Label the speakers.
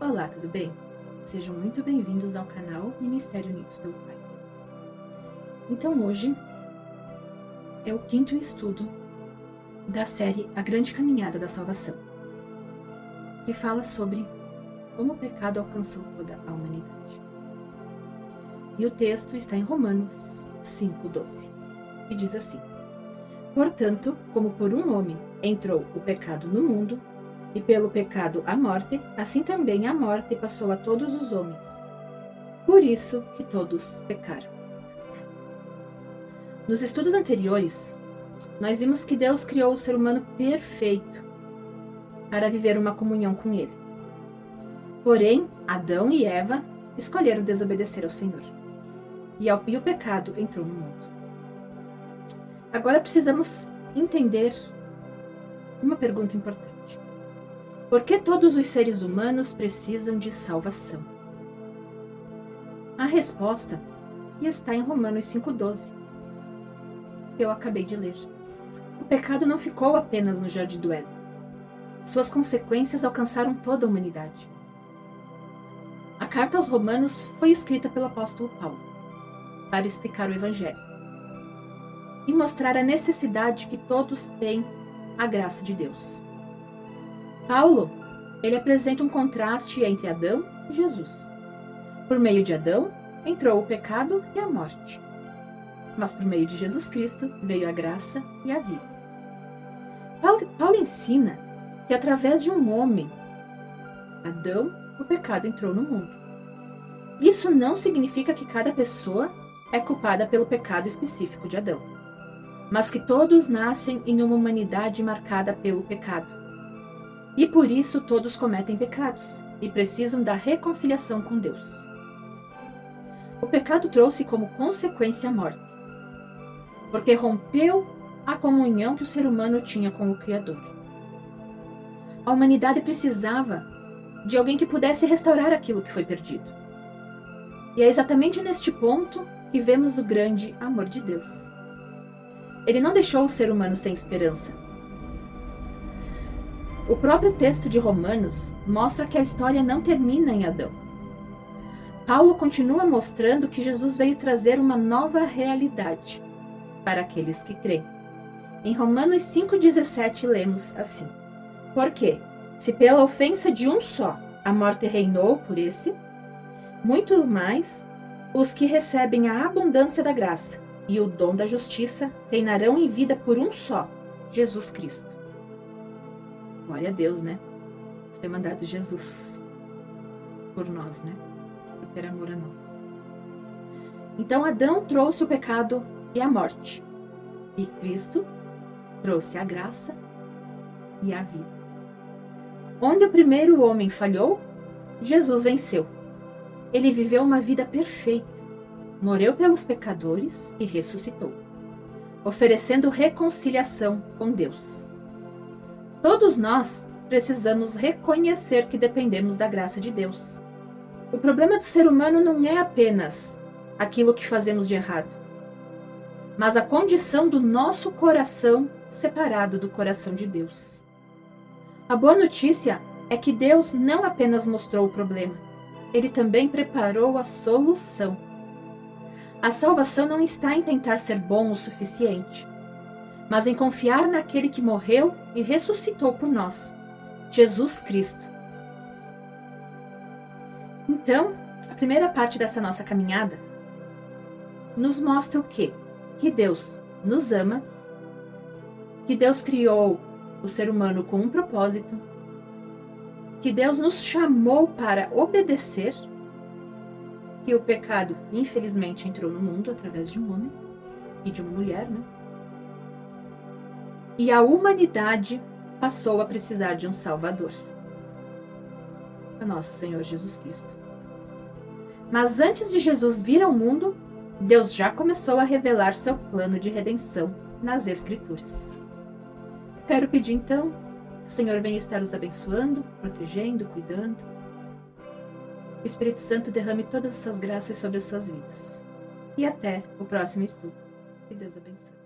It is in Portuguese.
Speaker 1: Olá, tudo bem? Sejam muito bem-vindos ao canal Ministério Unidos pelo Pai. Então hoje é o quinto estudo da série A Grande Caminhada da Salvação, que fala sobre como o pecado alcançou toda a humanidade. E o texto está em Romanos 5:12, que diz assim: Portanto, como por um homem entrou o pecado no mundo, e pelo pecado a morte, assim também a morte passou a todos os homens. Por isso que todos pecaram. Nos estudos anteriores, nós vimos que Deus criou o ser humano perfeito para viver uma comunhão com Ele. Porém, Adão e Eva escolheram desobedecer ao Senhor. E o pecado entrou no mundo. Agora precisamos entender uma pergunta importante. Por que todos os seres humanos precisam de salvação? A resposta está em Romanos 5:12, que eu acabei de ler. O pecado não ficou apenas no Jardim do Éden. Suas consequências alcançaram toda a humanidade. A carta aos Romanos foi escrita pelo apóstolo Paulo para explicar o Evangelho e mostrar a necessidade que todos têm a graça de Deus. Paulo, ele apresenta um contraste entre Adão e Jesus. Por meio de Adão, entrou o pecado e a morte. Mas por meio de Jesus Cristo, veio a graça e a vida. Paulo ensina que através de um homem, Adão, o pecado entrou no mundo. Isso não significa que cada pessoa é culpada pelo pecado específico de Adão, mas que todos nascem em uma humanidade marcada pelo pecado. E por isso todos cometem pecados e precisam da reconciliação com Deus. O pecado trouxe como consequência a morte, porque rompeu a comunhão que o ser humano tinha com o Criador. A humanidade precisava de alguém que pudesse restaurar aquilo que foi perdido. E é exatamente neste ponto que vemos o grande amor de Deus. Ele não deixou o ser humano sem esperança. O próprio texto de Romanos mostra que a história não termina em Adão. Paulo continua mostrando que Jesus veio trazer uma nova realidade para aqueles que creem. Em Romanos 5:17 lemos assim: Porque, se pela ofensa de um só a morte reinou por esse, muito mais os que recebem a abundância da graça e o dom da justiça reinarão em vida por um só, Jesus Cristo. Glória a Deus, né? Por ter mandado Jesus por nós, né? Por ter amor a nós. Então, Adão trouxe o pecado e a morte. E Cristo trouxe a graça e a vida. Onde o primeiro homem falhou, Jesus venceu. Ele viveu uma vida perfeita, morreu pelos pecadores e ressuscitou, oferecendo reconciliação com Deus. Todos nós precisamos reconhecer que dependemos da graça de Deus. O problema do ser humano não é apenas aquilo que fazemos de errado, mas a condição do nosso coração separado do coração de Deus. A boa notícia é que Deus não apenas mostrou o problema, Ele também preparou a solução. A salvação não está em tentar ser bom o suficiente, mas em confiar naquele que morreu e ressuscitou por nós, Jesus Cristo. Então, a primeira parte dessa nossa caminhada nos mostra o quê? Que Deus nos ama, que Deus criou o ser humano com um propósito, que Deus nos chamou para obedecer, que o pecado, infelizmente, entrou no mundo através de um homem e de uma mulher, né? E a humanidade passou a precisar de um Salvador, o nosso Senhor Jesus Cristo. Mas antes de Jesus vir ao mundo, Deus já começou a revelar seu plano de redenção nas Escrituras. Quero pedir então que o Senhor venha estar os abençoando, protegendo, cuidando. Que o Espírito Santo derrame todas as suas graças sobre as suas vidas. E até o próximo estudo. Que Deus abençoe.